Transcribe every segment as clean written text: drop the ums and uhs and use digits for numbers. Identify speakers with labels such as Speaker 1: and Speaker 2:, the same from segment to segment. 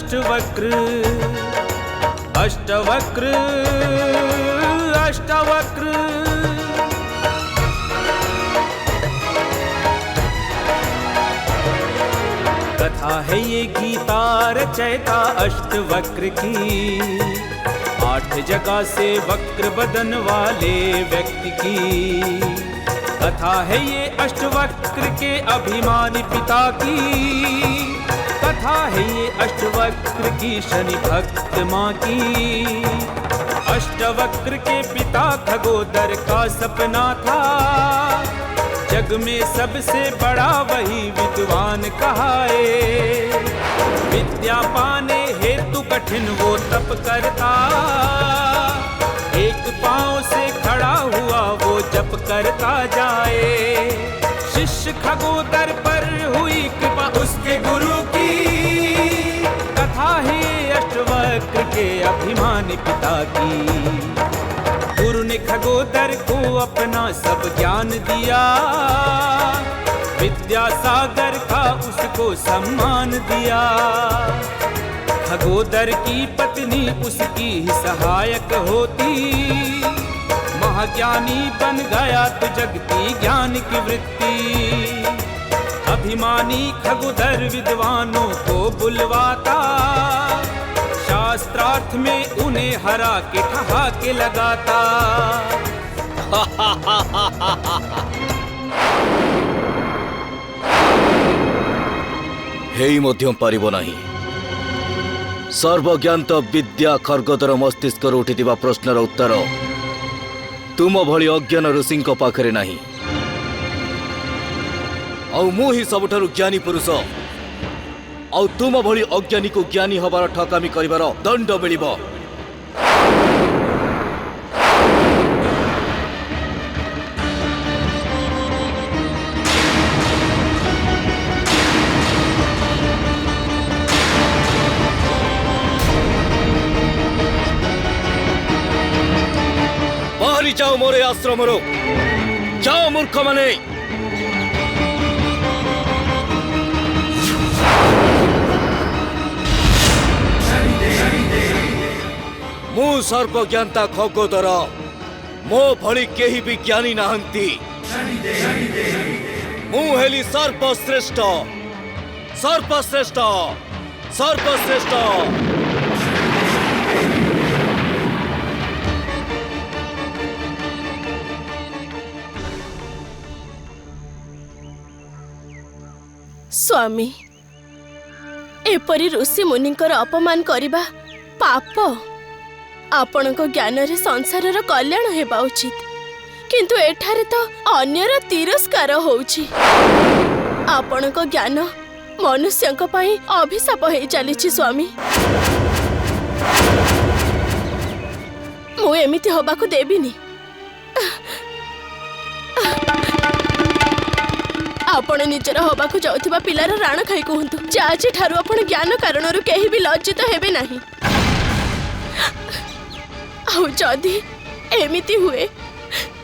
Speaker 1: अष्टवक्र अष्टवक्र अष्टवक्र। कथा है ये गीता रचयिता अष्टवक्र की, 8 जगह से वक्र बदन वाले व्यक्ति की। कथा है ये अष्टवक्र के अभिमानी पिता की, कथा है ये अष्टवक्र की शनि भक्त माँ की। अष्टवक्र के पिता खगोदर का सपना था, जग में सबसे बड़ा वही विद्वान कहाए। विद्या पाने हेतु कठिन वो तप करता, एक पांव से खड़ा हुआ वो जप करता जाए। शिष्य खगोदर पर हुई कृपा उसके गुरु की, कथा है अष्टवक्र के अभिमानी पिता की। गुरु ने खगोदर को अपना सब ज्ञान दिया, विद्या सागर का उसको सम्मान दिया। खगोदर की पत्नी उसकी ही सहायक होती, महाज्ञानी बन गया तो जगती ज्ञान की वृत्ति। अभिमानी खगोदर विद्वानों को बुलवाता, शास्त्रार्थ में उन्हें हरा के ठहाके लगाता।
Speaker 2: हेई मध्यम पारिबो नाही। सर्वज्ञात विद्या खरगोदर मस्तिष्क उठिथिबा प्रश्नर उत्तर तुम भली अज्ञान ऋषि पाखरे नाही। आउ मु ही सबुठारु ज्ञानी पुरुष, आउ तुम भली अज्ञानी को ज्ञानी हबार ठकामी करिवार दंड मिलिबो। बाहरी जाओ मोरे आश्रम रो, जाओ मूर्ख माने। मु सर्वज्ञाता खगोदर, मो भली केही भी ज्ञानी नाहंती। मु हेली सर्वश्रेष्ठ सर्वश्रेष्ठ सर्वश्रेष्ठ।
Speaker 3: स्वामी, एपरी ऋषि मुनिंकर अपमान करिबा पाप। आपणक ज्ञान रे संसारर कल्याण हेबा उचित, किंतु एठारे तो अन्यर तिरस्कार होउछि। आपणक ज्ञान मनुष्यंक पई अभिशाप हे चलीछि स्वामी। मु एमिति होबाकू देबिनी। आपण निजर होबाकू जाउथिबा पिलार राण खाई कहंतु, जे आज ठारू आपण ज्ञान कारणरू केही भी लज्जित हेबे नाही। आउ जदि एमिति हुए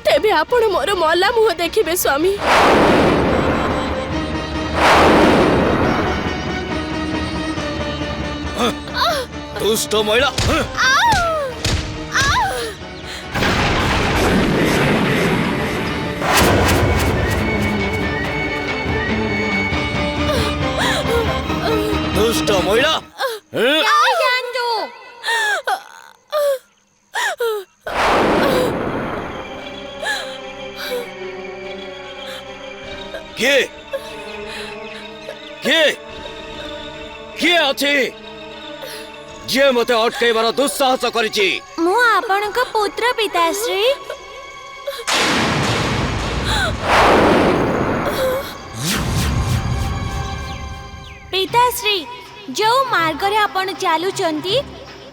Speaker 3: तेबे आपण मोर मला मुह देखिबे स्वामी।
Speaker 2: दुष्ट महिला, दुष्ट महिला। किए किए किए अछि जे मते अटकाइबार दुस्साहस करिछि?
Speaker 4: मु आपनक पुत्र पिताश्री। पिताश्री, जो मार्ग रे आपण चालुचंती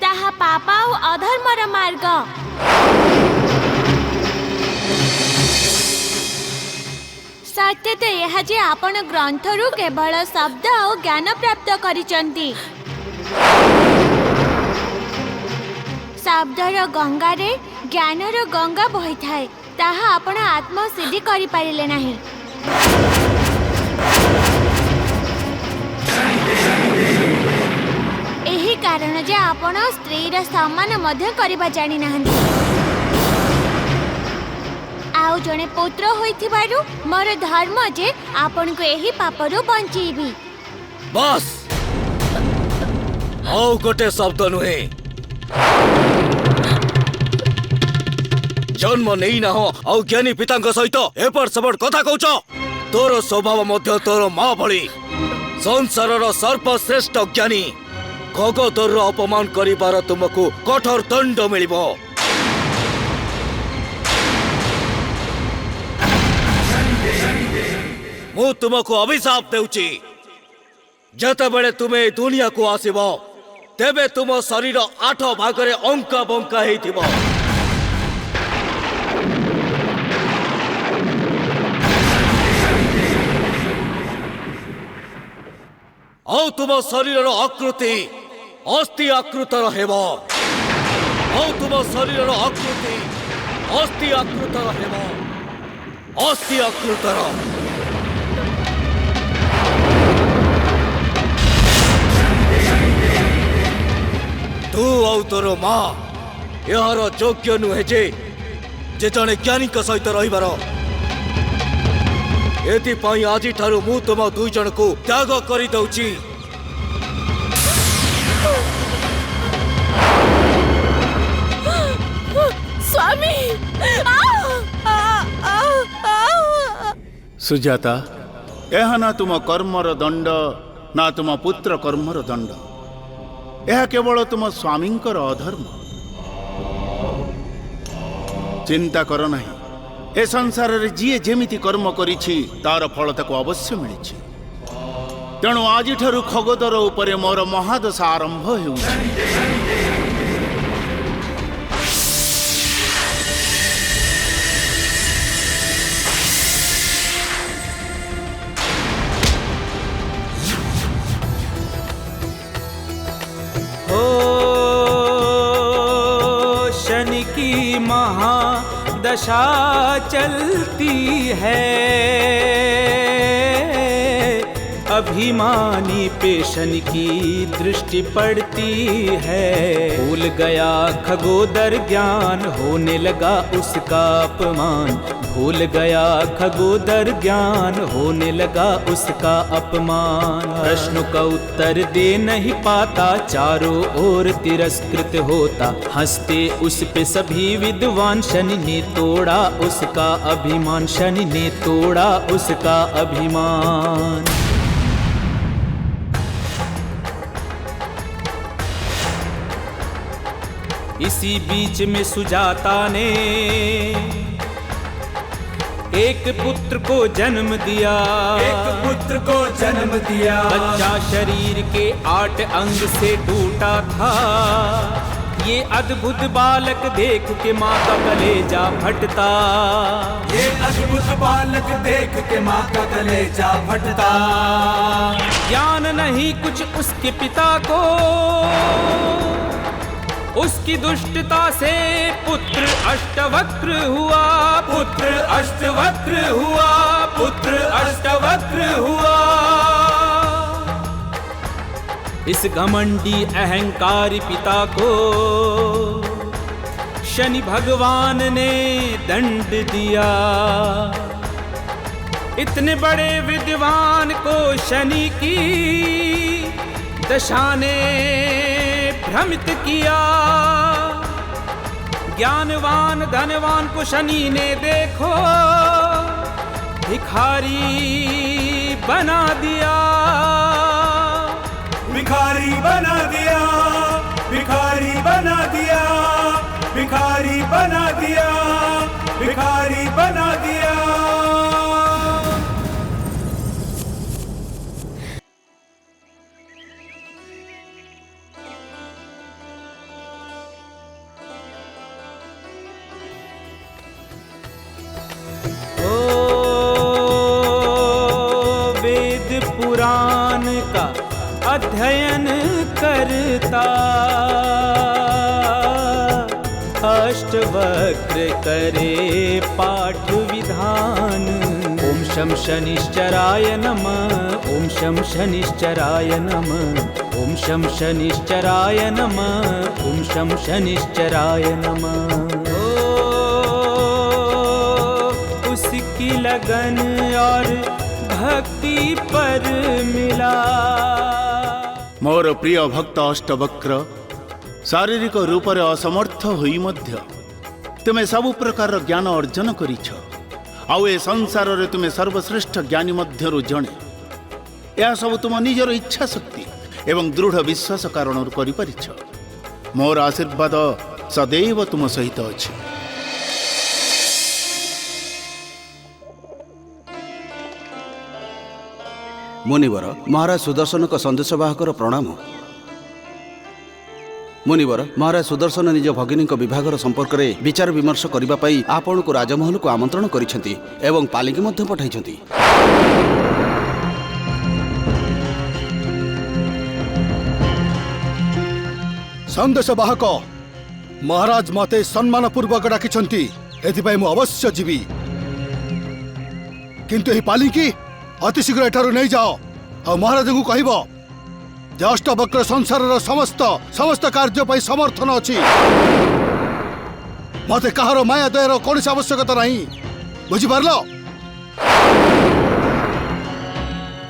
Speaker 4: ताहा पाप और अधर्मर मार्ग। सत्य तो यह जे आपण ग्रंथरु केवल शब्द और ज्ञान प्राप्त करिचंती। शब्दर गंगा रे ज्ञानर गंगा बही थाए, ताहा आपण आत्म सिद्धि करि पारिले नाही। एही कारण जे आपण स्त्री सम्मान मध्य करबा जानि नाहंती आउ जने पुत्र होइथिबारु मोर धर्म जे आपण को एही पापरु बंचीबी।
Speaker 2: बस आउ गोटे शब्द नुहे जन्म नहीं ना हो आउ ज्ञानी पिता सहित एपट सेपट कथा कौच तोर स्वभाव मध्य तोर माँ भली संसार सर्वश्रेष्ठ ज्ञानी खगोदर अपमान करिबार तुमको कठोर दंड मिलिबो। मु तुमको अभिशाप देउची जते बेले तुमे दुनिया को आसीबो तेबे तुम शरीर 8 भागरे अंका बंका हेइथिबो। औ तुम शरीर आकृति अस्थि आकृतर हेबो। औ तुम शरीर आकृति अस्थि आकृतर हेबो। अस्थि आकृतर तू औ तोर माँ यार योग्य नुहे जे जने ज्ञानी सहित रहिबार एथिपाई आज ठारू मु तुम दुई जन को त्याग कर दउची।
Speaker 3: स्वामी
Speaker 5: सुजाता यह ना तुम कर्मर दंड ना तुम पुत्र कर्मर दंड यह केवल तुम स्वामींकर अधर्म। चिंता कर नहीं ए संसार रे जी जेमिति कर्म करिछि तार फल ताको अवश्य मिलिछि। तेणु आज ठारू खगोदर उपरे मोर महादशा आरंभ हेउछि।
Speaker 1: शनि की महादशा चलती है अभिमानी पे शनि की दृष्टि पड़ती है। भूल गया खगोदर ज्ञान होने लगा उसका अपमान। भूल गया खगोदर ज्ञान होने लगा उसका अपमान। प्रश्नों का उत्तर दे नहीं पाता चारों ओर तिरस्कृत होता। हंसते उस पे सभी विद्वान शनि ने तोड़ा उसका अभिमान। शनि ने तोड़ा उसका अभिमान। इसी बीच में सुजाता ने एक पुत्र को जन्म दिया। एक पुत्र को जन्म दिया। बच्चा शरीर के 8 अंग से टूटा था। ये अद्भुत बालक देख के माँ का कलेजा फटता। ये अद्भुत बालक देख के माँ का कलेजा फटता। ज्ञान नहीं कुछ उसके पिता को। उसकी दुष्टता से पुत्र अष्टवक्र हुआ। पुत्र अष्टवक्र हुआ। पुत्र अष्टवक्र हुआ। इस घमंडी अहंकारी पिता को शनि भगवान ने दंड दिया। इतने बड़े विद्वान को शनि की दशा ने भ्रमित किया। ज्ञानवान धनवान को शनि ने देखो भिखारी बना दिया। भिखारी बना दिया। भिखारी बना दिया। भिखारी बना दिया। भिखारी बना दिया। पुराण का अध्ययन करता। अष्टवक्र करे पाठ विधान। ओम शं शनिश्चराय नमः ॐ शं शनिश्चराय नमः ॐ शं शनिश्चराय नमः ॐ शं शनिश्चराय नमः। ओ उसकी लगन और भक्ति पर मिला।
Speaker 5: मोर प्रिय भक्त अष्टवक्र शारीरिक रूप से असमर्थ होई मध्य तुमे सबु प्रकार ज्ञान अर्जन करिछ। आउ ए संसार रे तुमे सर्वश्रेष्ठ ज्ञानी मध्यरु जणे। यह सब तुम निजर इच्छा शक्ति एवं दृढ़ विश्वास कारण करि परिछ। मोर आशीर्वाद सदैव तुम सहित अछि।
Speaker 6: मुनिवर महाराज सुदर्शन को संदेशवाहकर प्रणाम। मुनिवर महाराज सुदर्शन निज भगिनी विभागर संपर्क में विचार विमर्श करने आपण को राजमहल को आमंत्रण करिसेंती एवं पालिकी मध्य पठाइछंती।
Speaker 7: संदेशवाहक महाराज मते सम्मान पूर्वक डाकिछंती एथिपाई मु अवश्य जीवी। किंतु एही पालिकी अति शीघ्र एठारु नहीं जाओ और महाराज को कहब जे अष्टवक्र संसार समस्त कार्य पाई समर्थन अछि। मते कहार माया दयर कौन आवश्यकता नहीं। बुझी पारलो?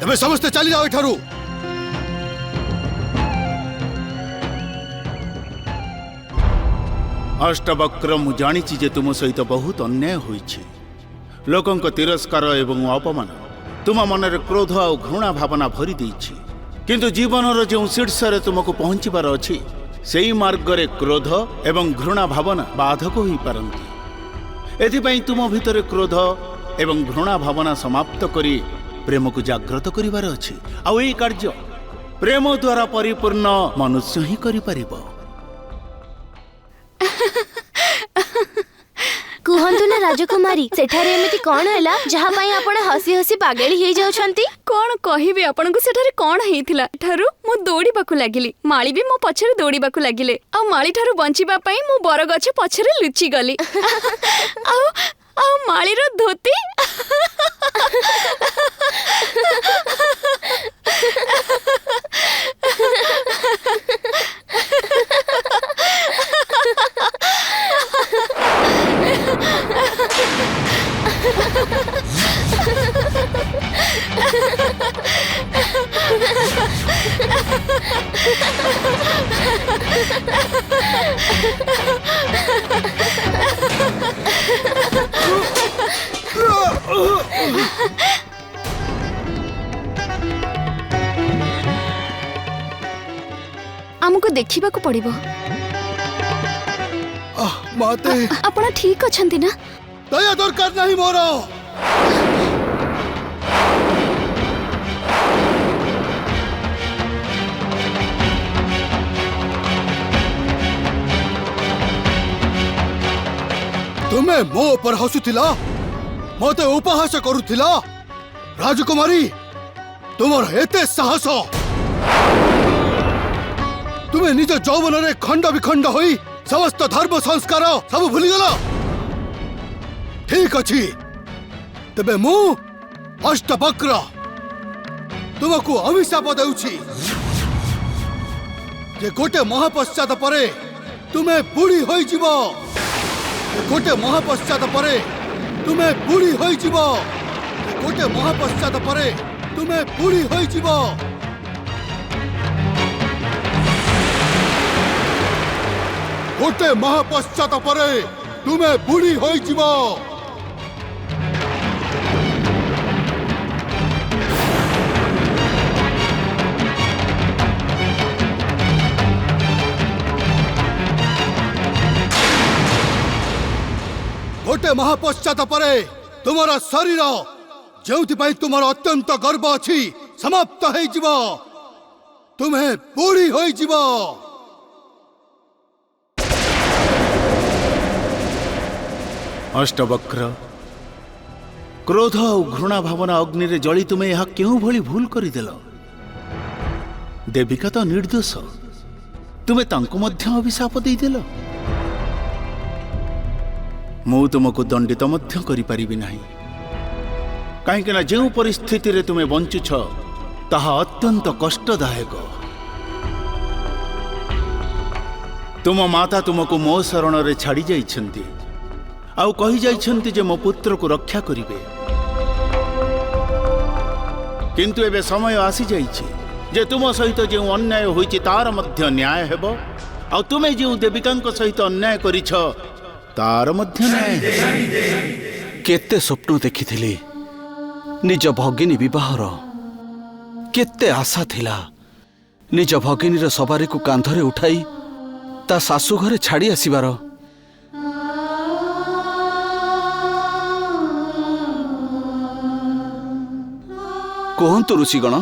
Speaker 7: एबे समस्ते चली जाओ एठारु।
Speaker 5: अष्टवक्र मु जानिछि जे तुम सहित बहुत अन्याय होइछि। लोकंक तिरस्कार एवं अपमान तुम मनरे क्रोध और घृणा भावना भरी देछि। किंतु जीवनर जो शीर्ष रे तुमको पहुंचबार अछि सेही मार्ग रे क्रोध एवं घृणा भावना बाधक होई पारंती। एथिपई तुम भितर क्रोध एवं घृणा भावना समाप्त करी प्रेम को जागृत करिवार अछि। आ एई कार्य प्रेम द्वारा परिपूर्ण मनुष्य ही करि परिबो।
Speaker 8: कुहंतु ना राजकुमारी सेठारे एमिति कोन हैला जहा पई आपण हसी हसी पागेली हे जाउछंती।
Speaker 9: कोन कहिबे आपन को सेठारे कोन हेइथिला। ठारू मु दौड़ी बाकु लागिली माली भी मो पछरे दौड़ी बाकु लागिले आ माली ठारू बंचिबा पई मु बरगछ पछरे लुचि गली आ माली रो धोती हमको देखिबा को पड़िबो।
Speaker 7: माते
Speaker 9: आपण ठीक अछंती ना?
Speaker 7: दया दरकार नहीं मोर। तुम्हें मो पर हसुथिला मते उपहास करुथिला। राजकुमारी तुमर एते साहस तुम्हें निज जौवन रे खंड विखंड होई समस्त धर्म संस्कार सब भूली गला। ठीक अछि तबे मु अष्टवक्र तुमको अभिशाप देउछि जे गोटे महापश्चात परे तुम्हें बुढ़ी होई जीवो। गोटे महापश्चात परे तुम्हें बुढ़ी होई जीवो। गोटे महापश्चात परे तुम्हें बुढ़ी होई जीवो। गोटे महापश्चात परे तुम्हें बुढ़ी होई जीवो। गोटे महापश्चात परे तुमर शरीर जोथिपाई तुमर अत्यंत गर्व अछि समाप्त होई जीवो। तुम्हें बुढ़ी होई जीवो।
Speaker 5: अष्टवक्र क्रोध और घृणा भावना अग्नि रे जली तुम्हें यह क्यों भली भूल करदेल। देविका तो निर्दोष तुम्हें तांको मध्य अभिशाप देदेल। मु तुमको दंडित मध्य करि परिबि नाही कहीं जो परिस्थिति रे तुम्हें बंचुछ ताहा अत्यंत कष्टदायक। तुम माता तुमको मो शरण रे छाड़ी जाइछंती आउ कहि जाइछंती जे मो पुत्र को रक्षा करिवे। किंतु एबे समय आसी जाइछि जे तुम सहित जो अन्याय होइछि तार मध्य न्याय हेबो आउ तुमे जो देविकांक सहित अन्याय करिछ तार मध्य न्याय हेबो।
Speaker 6: केते स्वप्न देखिथिली निज भगिनी विवाहर, केते आशा थिला निज भगिनीर सवारी को कांधरे उठाई ता शाशु घरे छाड़ी आसीबार। कहतु ऋषिगण,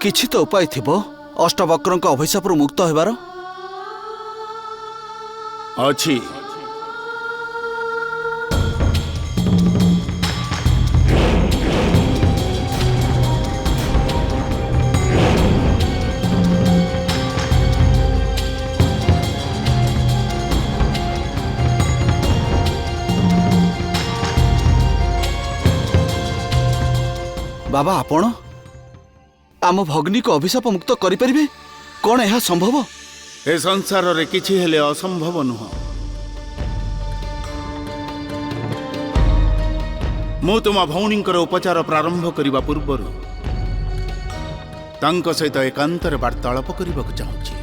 Speaker 6: किछि तो उपाय थिबो अष्टवक्रंक अभिशापरु मुक्त हेबार?
Speaker 5: अछि।
Speaker 6: बाबा आपण आम भग्नी को अभिशाप मुक्त करि परिबे? कोन यह संभव?
Speaker 5: ए संसार रे किछि हेले असंभव नुह। मु तुम भौणींकर उपचार प्रारंभ करिबा पूर्वरु तांक सहित एकांतर वार्तालाप करिबाकु चाहूछि।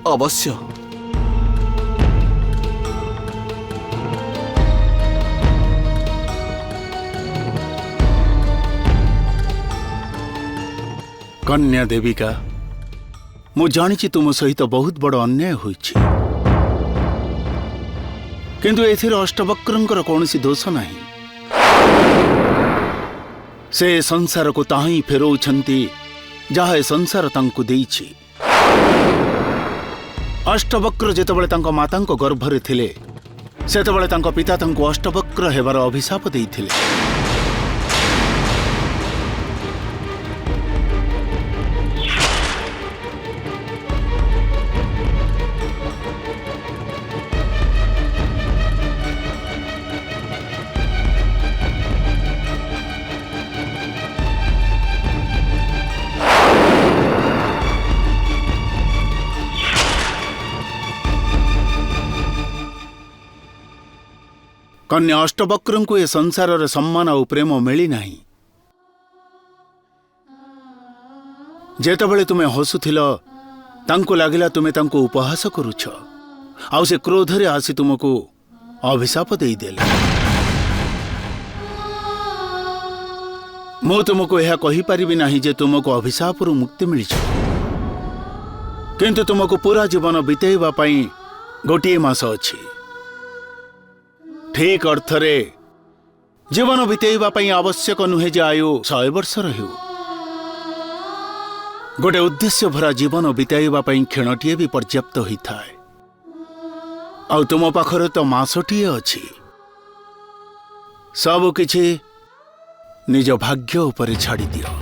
Speaker 6: अवश्य।
Speaker 5: कन्या देविका, मु जानिछि तुम सहित बहुत बड़ अन्याय होइछि, किंतु एथिर अष्टवक्रंकर कौनसी दोष नहीं। से संसार को ताही फेरौछंती जहा ए संसार तांकु देइछि। अष्टवक्र जेतबळे तांको मातांको गर्भरे थिले सेतबळे तांको पिता तांको अष्टवक्र हेबार अभिशाप देइथिले। कन्या अष्टवक्रं को ए संसार रे सम्मान और प्रेम मिली नहीं। जेतबळे तुमे हसुथिल तांको लागिला तुमे तांको उपहास करूछ आउ से क्रोध रे आसी तुमको अभिशाप देई देले। मु तुमको यह कहि परिबि नाही जे तुमको अभिशाप रु मुक्ति मिलिछ, किंतु तुमको पूरा जीवन बितेइबा पई गोटिए मास अछि। ठीक अर्थरे जीवन बितेइबा पई आवश्यक नुहे जे आयु 100 वर्ष रहिउ। गोटे उद्देश्य भरा जीवन बिताइबा पई क्षणटीए भी पर्याप्त होइथाय। आउ तुम पाखरे तो मासटीए अछि। सब किछि निज भाग्य उपरे छाड़ी दियो।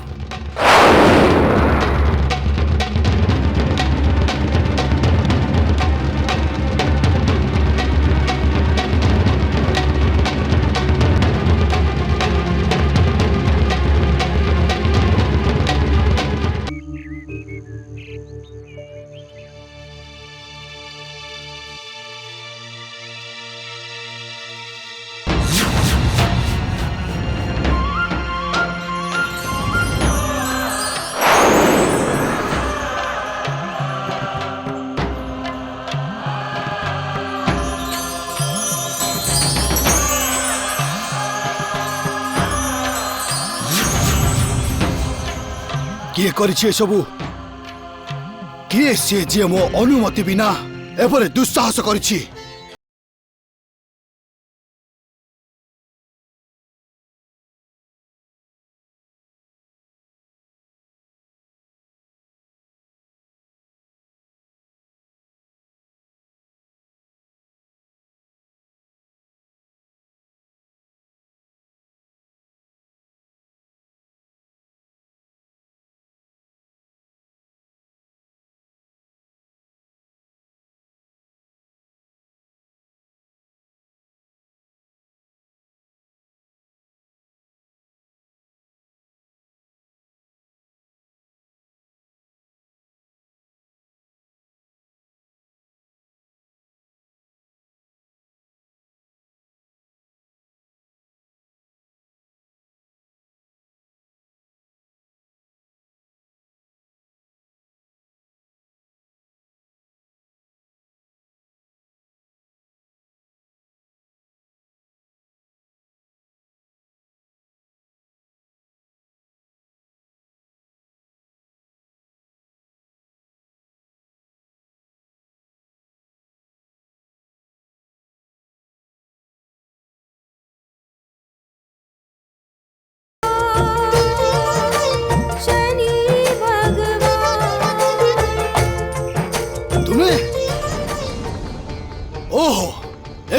Speaker 7: किए करिछि सबु? किए से जे मो अनुमति बिना एपरे दुस्साहस करिछि?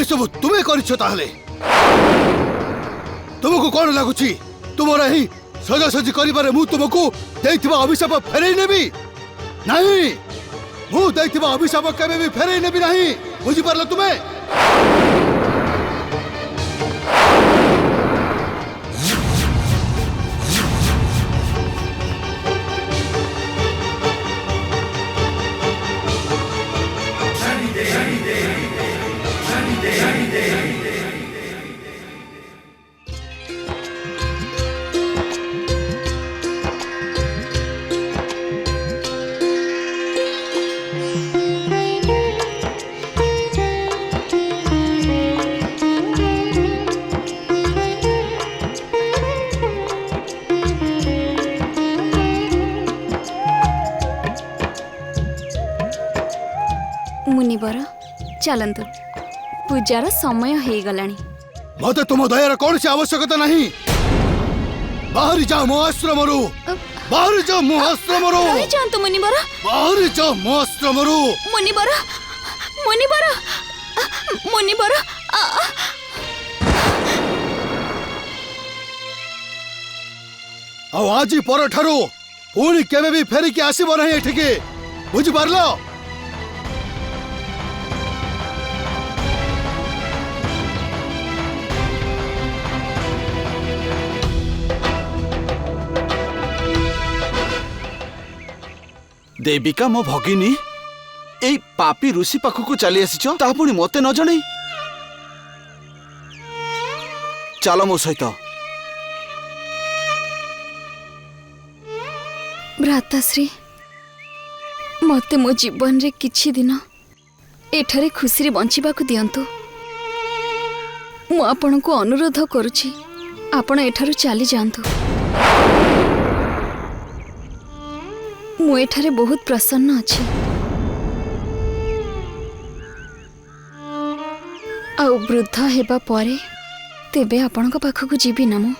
Speaker 7: सब तुम्हें करिछ ताहले तुमको कौन लगुची तुमरा ही सजासजी करिबारे मु तुमको देइथिबा अभिशाप फेरई नेबी नहीं मु देइथिबा अभिशाप केबे भी फेरई नेबी नहीं बुझी परलो तुम्हें
Speaker 9: मुनिवर चलंतु पूजार समय हो गलानी
Speaker 7: मते तुम दयार कौन सी आवश्यकता नहीं बाहर जा मो आश्रमरू बाहर जा मो आश्रमरू
Speaker 9: रही जातु मुनिवर
Speaker 7: बाहर जा मो आश्रमरू
Speaker 9: मुनिवर मुनिवर मुनिवर
Speaker 7: ଆଉ ଆଜି ପରଠାରୁ ପୁଣି କେବେ ବି ଫେରିକି ଆସିବ ନାହିଁ ଏଠିକି ବୁଝିପାରିଲ
Speaker 6: देविका मो भगिनी एई पापी ऋषि पाखकु चली आसीछ ता पुणी मते न जणै चल मो सहित
Speaker 9: भ्राताश्री मते मो जीवन रे किछि दिन एठारे खुशी रे बंचिबाकु दियंतु मु आपण को अनुरोध करूछि आपण एठारु चली जांतु मु एठारे बहुत प्रसन्न अछि आ वृद्ध हेबा परे तेबे आपण को पाखकु जीबी ना मु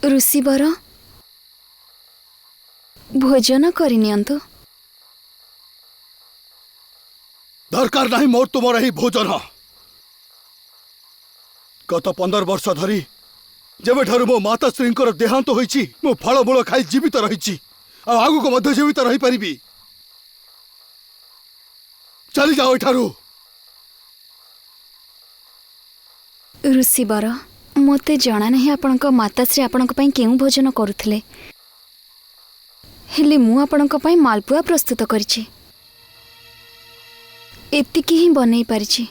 Speaker 9: ऋषिवर भोजन करनियंतु
Speaker 7: दरकार नहीं मोर तुमर ही भोजन गत 15 वर्ष धरी जेबे ठारू मो माता श्रींकर देहांत होईची मो फलमूल खाई जीवित रहिची आ आगु को मध्य जीवित रही परिबी चली जाओ एठारू
Speaker 9: ऋषिवर मते जाना नहीं आपणक माताश्री आपणक पई केउ भोजन करुथिले हेले मु आपणक पई मालपुआ प्रस्तुत करिछि एतिकी ही बनै परिछि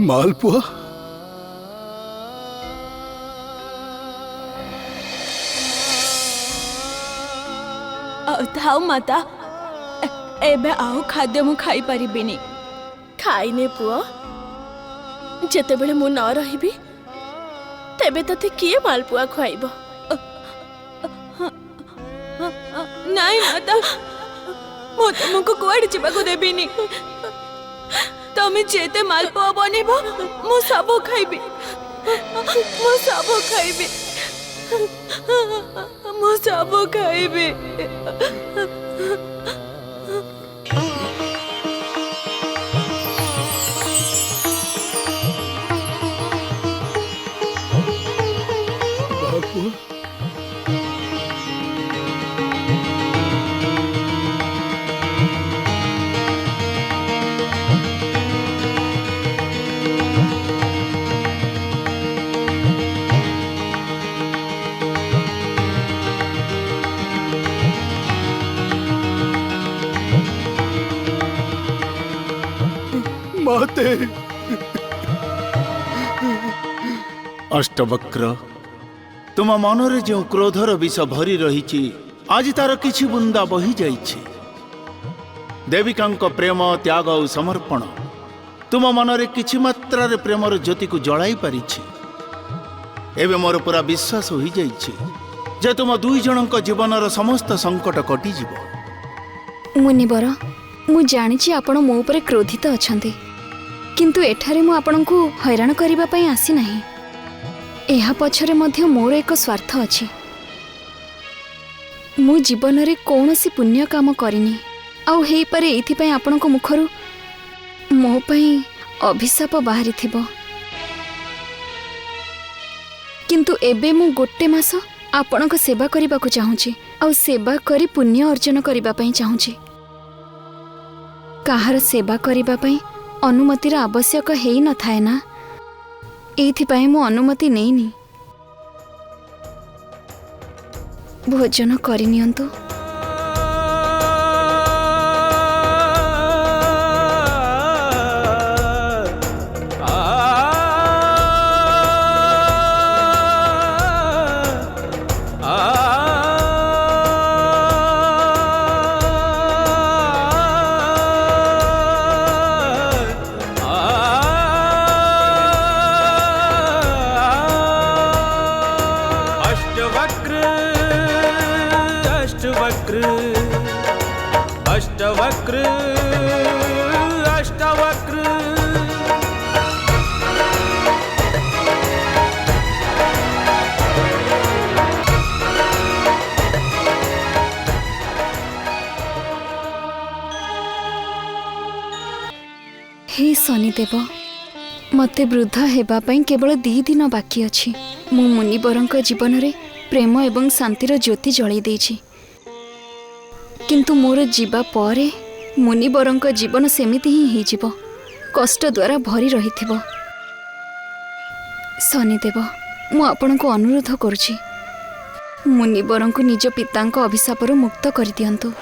Speaker 7: मालपुआ
Speaker 3: थाउ माता एबे आउ खाद्य मु खाई परिबिनी खाइने पुओ जेते बेले मु न रहिबी तेबे तते किए मालपुआ खुआइबो नाई माता मु तुमको कुआडे जिबाको देबिनी तमे जेते मालपुआ बनेबो मु सब खाइबी मु सब खाइबी मु सब खाइबी
Speaker 7: ମତେ।
Speaker 5: ଅଷ୍ଟବକ୍ର, ତୁମ ମନରେ ଯେଉଁ କ୍ରୋଧର ବିଷ ଭରି ରହିଛି ଆଜି ତାର କିଛି ବୁନ୍ଦା ବହି ଯାଇଛି। ଦେବିକାଙ୍କ ପ୍ରେମ, ତ୍ୟାଗ ଆଉ ସମର୍ପଣ ତୁମ ମନରେ କିଛି ମାତ୍ରାରେ ପ୍ରେମର ଜ୍ୟୋତିକୁ ଜଳାଇ ପାରିଛି। ଏବେ ମୋର ପୁରା ବିଶ୍ୱାସ ହୋଇଯାଇଛି ଯେ ତୁମ ଦୁଇ ଜଣଙ୍କ ଜୀବନର ସମସ୍ତ ସଙ୍କଟ କଟିଯିବ।
Speaker 9: ମୁନିବର, ମୁଁ ଜାଣିଛି ଆପଣ ମୋ ଉପରେ କ୍ରୋଧିତ ଅଛନ୍ତି, କିନ୍ତୁ ଏଠାରେ ମୁଁ ଆପଣଙ୍କୁ ହଇରାଣ କରିବା ପାଇଁ ଆସିନାହିଁ। ଏହା ପଛରେ ମଧ୍ୟ ମୋର ଏକ ସ୍ୱାର୍ଥ ଅଛି। ମୁଁ ଜୀବନରେ କୌଣସି ପୁଣ୍ୟ କାମ କରିନି, ଆଉ ହେଇପାରେ ଏଇଥିପାଇଁ ଆପଣଙ୍କ ମୁଖରୁ ମୋ ପାଇଁ ଅଭିଶାପ ବାହାରିଥିବ। କିନ୍ତୁ ଏବେ ମୁଁ ଗୋଟେ ମାସ ଆପଣଙ୍କ ସେବା କରିବାକୁ ଚାହୁଁଛି, ଆଉ ସେବା କରି ପୁଣ୍ୟ ଅର୍ଜନ କରିବା ପାଇଁ ଚାହୁଁଛି। କାହାର ସେବା କରିବା ପାଇଁ ଅନୁମତିର ଆବଶ୍ୟକ ହେଇନଥାଏ ନା, ଏଇଥିପାଇଁ ମୁଁ ଅନୁମତି ନେଇନି। ଭୋଜନ କରିନିଅନ୍ତୁ।
Speaker 1: अष्टवक्र अष्टवक्र
Speaker 9: हे शनिदेव, मते वृद्ध हेबा पई केवल 2 दिन बाकी अछि। मु मुनिवरंक जीवन रे प्रेम एवं शांतिर ज्योति जळै देछि, किंतु मोर जीवा परे मुनिवरंक जीवन सेमिति ही होइजिव, कष्ट द्वारा भरी रहिथिव। शनिदेव, मु आपनको अनुरोध करूछि, मुनिवरंक निज पितांक अभिशापरु मुक्त करि दियंतु।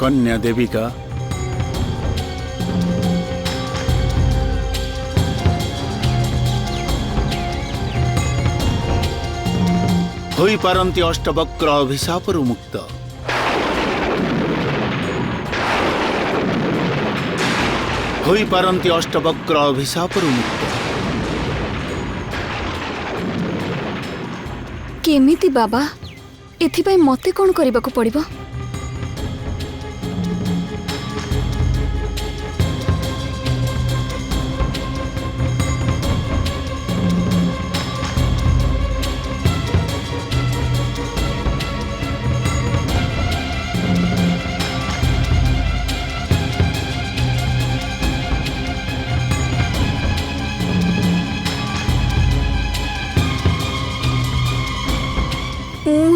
Speaker 5: कन्या देविका, होई पारंती अष्टवक्र अभिशापरु मुक्त। होई पारंती अष्टवक्र अभिशापरु मुक्त।
Speaker 9: केमिति बाबा, एथिपाई मते कोन करिबाकू पड़िबो?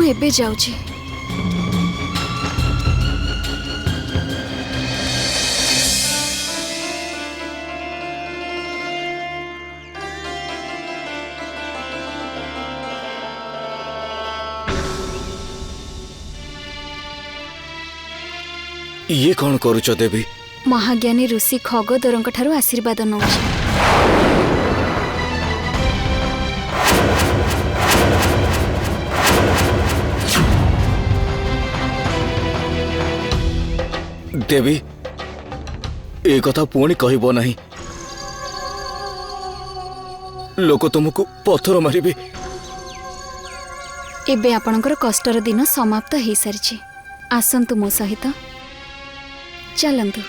Speaker 9: एबे जाउछि।
Speaker 2: ये कौन करूच देवी?
Speaker 9: महाज्ञानी ऋषि खगोदरंक ठारू आशीर्वाद नउछि।
Speaker 2: देवी, ए कथा पुणी कहब नहीं, लोक तुमको पत्थर मारिबे।
Speaker 9: एबे आपणकर कष्टर दिन समाप्त हो सारी। आसंतु मो सहित, चलंतु।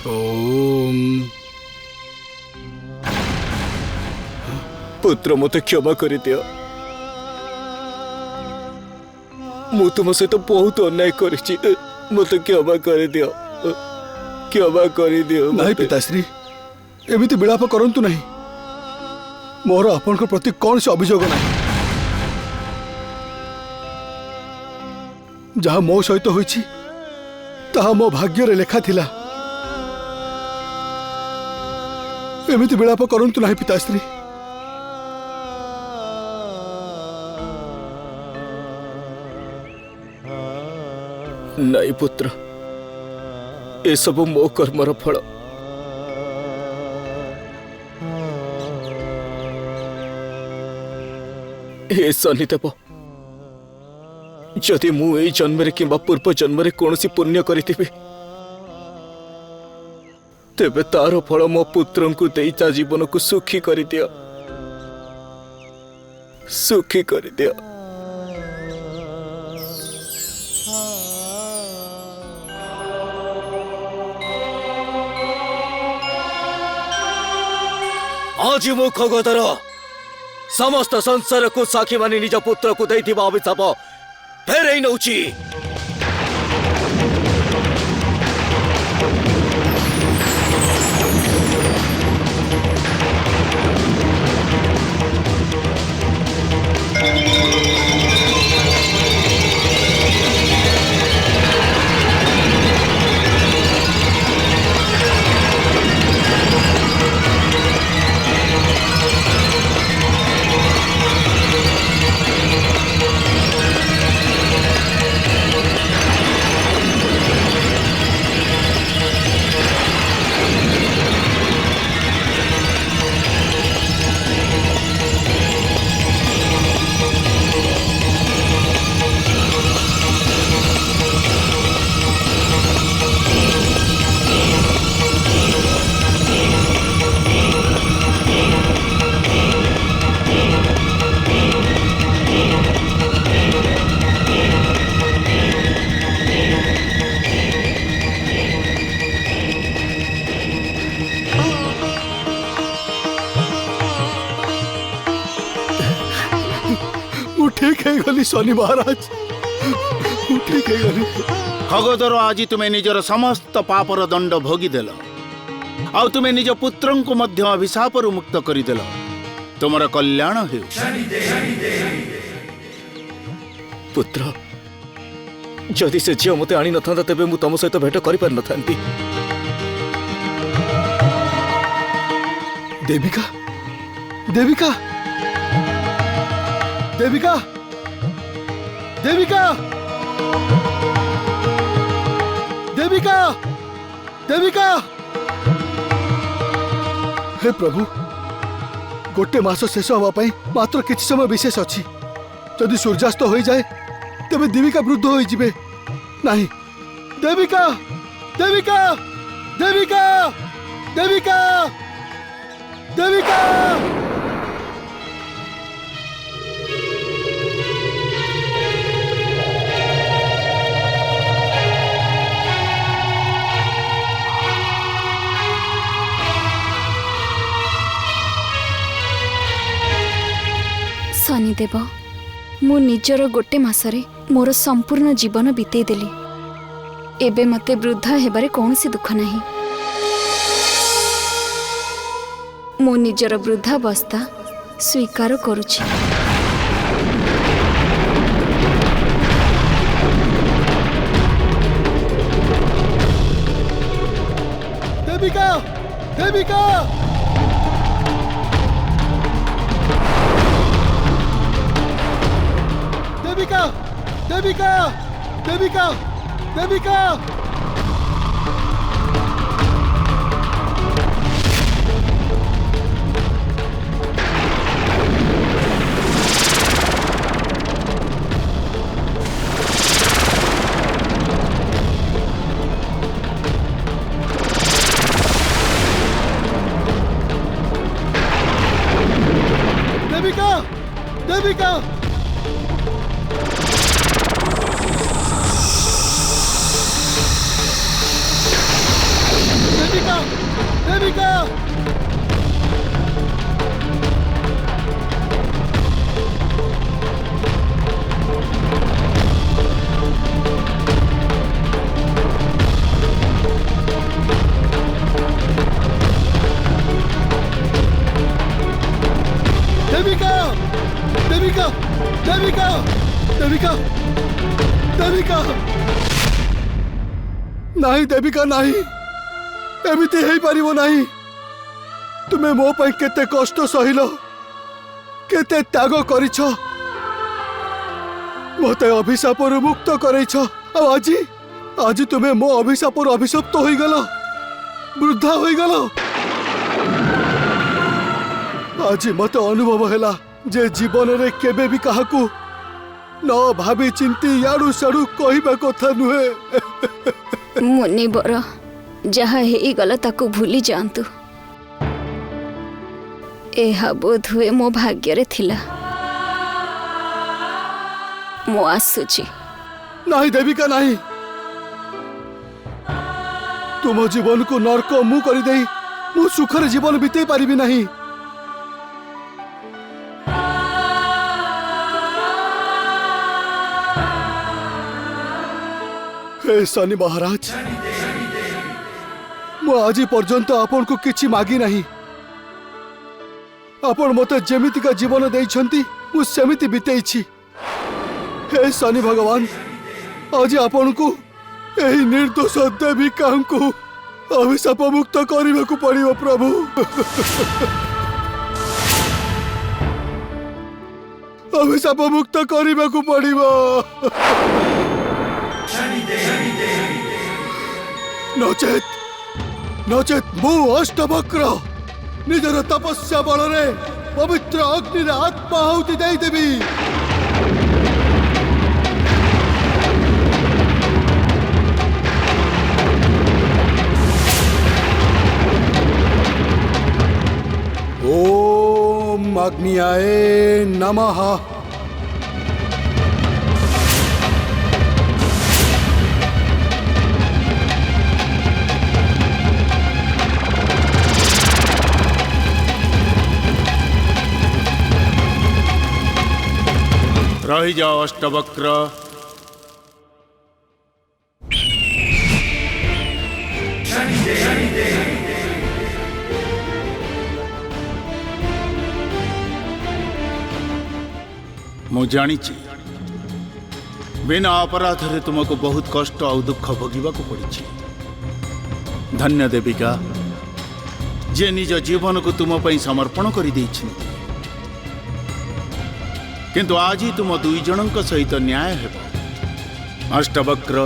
Speaker 2: ओम पुत्र, मते क्षमा कर दियो। मु तुम सहित बहुत अन्याय करिछि, मते क्षमा कर दियो, क्षमा कर दियो।
Speaker 7: नहीं पिताश्री, एमिति विलाप करंतु नहीं। मोर आपन को प्रति कौन से अभियोग नहीं। जहाँ मो सहित होइछि ताहा मो भाग्य रे लेखा थिला। एमिति विलाप करंतु नाही पिताश्री।
Speaker 2: नहीं पुत्र, ए सब मो कर्मर फल। हे शनिदेव, जदि मु एई जन्मरे किंबा पूर्व जन्मरे कौनसी पुण्य करिथिबि तेबे तार फल मो पुत्र को देई ता जीवन को सुखी करि दियो, सुखी करि दियो। आज मु खगोदर समस्त संसार को साक्षी मानी निज पुत्र को देइथिबा अभिशाप फेरई नउची।
Speaker 7: ठीक है गली शनि महाराज, ठीक है गली।
Speaker 5: खगोदर, आज तुम्हें निजर समस्त पापर दंड भोगीदेल आउ तुम्हें निज पुत्र को मध्य अभिशाप मुक्त करदेल। तुमर कल्याण हो।
Speaker 2: पुत्र, जदि से झील मत आनी नथा तेबे मु तुम सहित भेट कर पार नथांती।
Speaker 7: देविका, देविका, देविका, देविका, देविका, देविका। हे प्रभु, गोटे मास शेष हवा पाई मात्र किछि समय विशेष अछि। जदि सूर्यास्त हो जाए तेबे देविका वृद्ध हो जिवे नहीं। देविका, देविका, देविका, देविका, देविका।
Speaker 9: शनिदेव, मु निजर गोटे मासरे मोर संपूर्ण जीवन बीतेई देली। एबे मते वृद्ध हेबारे कौनसी दुख नहीं। मु निजर वृद्धावस्था स्वीकार करुछि।
Speaker 7: देविका, देविका, देविका, देविका, देविका, देविका। देविका, देविका, देविका, देविका। देविका, देविका, देविका, देविका। देविका नहीं, देविका नहीं, एमिति हेई परिबो नहीं। तुमे मो पई केते कष्ट सहिलो, केते त्याग करिछ, मते अभिशापरु मुक्त करैछ। आज आज तुमे मो अभिशापरु अभिशप्त होई गलो, वृद्धा होई गलो। आज मते अनुभव हैला जे जीवन रे केबे भी काहाकू न भाभी चिंती याडू साडू कहिबा कथा नुहे।
Speaker 9: मुनिवर जहा हेई गला ताकू भूली जांतु। एहा बोध हुए मो भाग्य रे थिला। मो आसुची।
Speaker 7: नहीं देविका नहीं, तुम जीवन को नरक मु कर दे मु सुखर जीवन बीते पारिबी नहीं। हे शनि महाराज, मु आज पर्यंत आपन को किछि मागी नहीं। आपन मते जेमितिका जीवन देइछंती मु सेमिति बीतेइछि। हे शनि भगवान, आज आपन को एही निर्दोष देविका को अभिशाप मुक्त करने को पड़िबो प्रभु। अभिशाप मुक्त करने को पड़िबो। नचेत मु अष्टवक्र निजर तपस्या बल रे पवित्र अग्नि रे आत्माहुति दे देबी। ओम अग्नियाय नमः।
Speaker 5: रही जाओ अष्टवक्र। मु जानी बिना अपराध रे तुमको बहुत कष्ट और दुख भोगिबा को पड़ी। धन्य देविका जे निज जीवन को तुम पई समर्पण कर देछि। किंतु आज ही तुम दुई जनक सहित न्याय हेब। अष्टवक्र,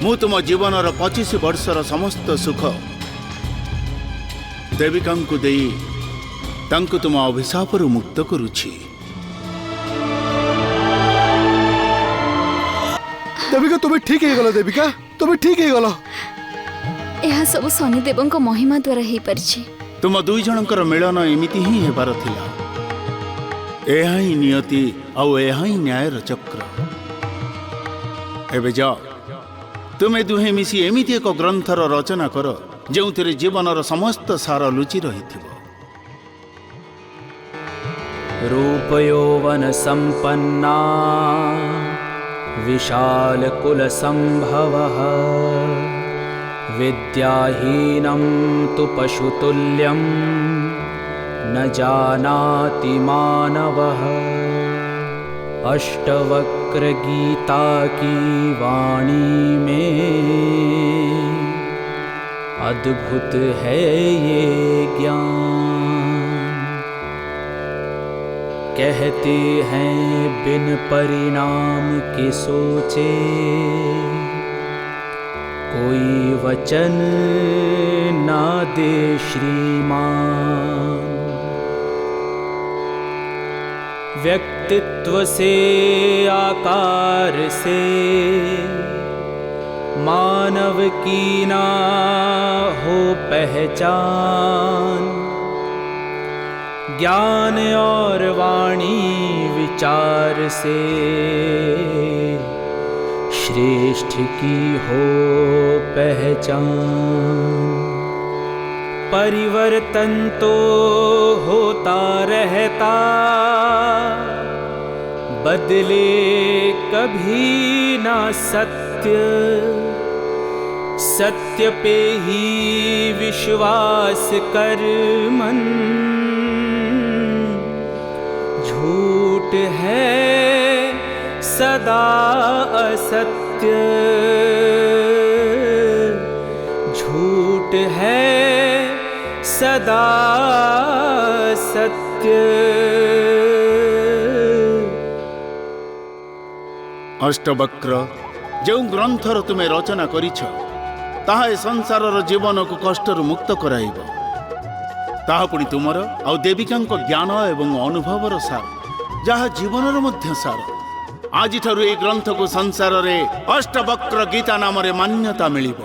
Speaker 5: मु तुम जीवनर 25 वर्षर समस्त सुख देविका को देई तांको तुम अभिशापरु मुक्त करुछि।
Speaker 7: देविका तुम्हें ठीक है गलो। देविका तुम्हें ठीक है गलो।
Speaker 9: यह सब शनिदेव महिमा द्वारा ही परिछि।
Speaker 5: तुम दुई जनकर मिलन एमिति ही हेबार थिला। एहा ही नियति आउ एहा ही न्यायर चक्र। एबे जाओ तुमे दुहे मिसी एमिति एक ग्रंथर रचना कर जेउथिरे जीवनर समस्त सार लुचि रहिथिबो।
Speaker 1: रूपयौवन संपन्ना विशाल कुल संभवः विद्याहीनं तु पशुतुल्यं न जानाति मानवः। अष्टवक्र गीता की वाणी में अद्भुत है ये ज्ञान। कहते हैं बिन परिणाम के सोचे कोई वचन ना दे श्रीमान। व्यक्तित्व से आकार से मानव की ना हो पहचान। ज्ञान और वाणी विचार से श्रेष्ठ की हो पहचान। परिवर्तन तो होता रहता बदले कभी ना सत्य। सत्य पे ही विश्वास कर मन झूठ है सदा असत्य। सत्य झूठ है सदा सत्य।
Speaker 5: अष्टवक्र जो ग्रंथर तुमे रचना करिछ ताहा ए संसारर जीवन को कष्टर मुक्त कराइब। ताहा पुणी तुमर आउ देविकांक ज्ञान एवं अनुभवर सार जहा जीवनर मध्य सार। आज ठारू ए ग्रंथ को संसार रे अष्टवक्र गीता नाम रे मान्यता मिलिब।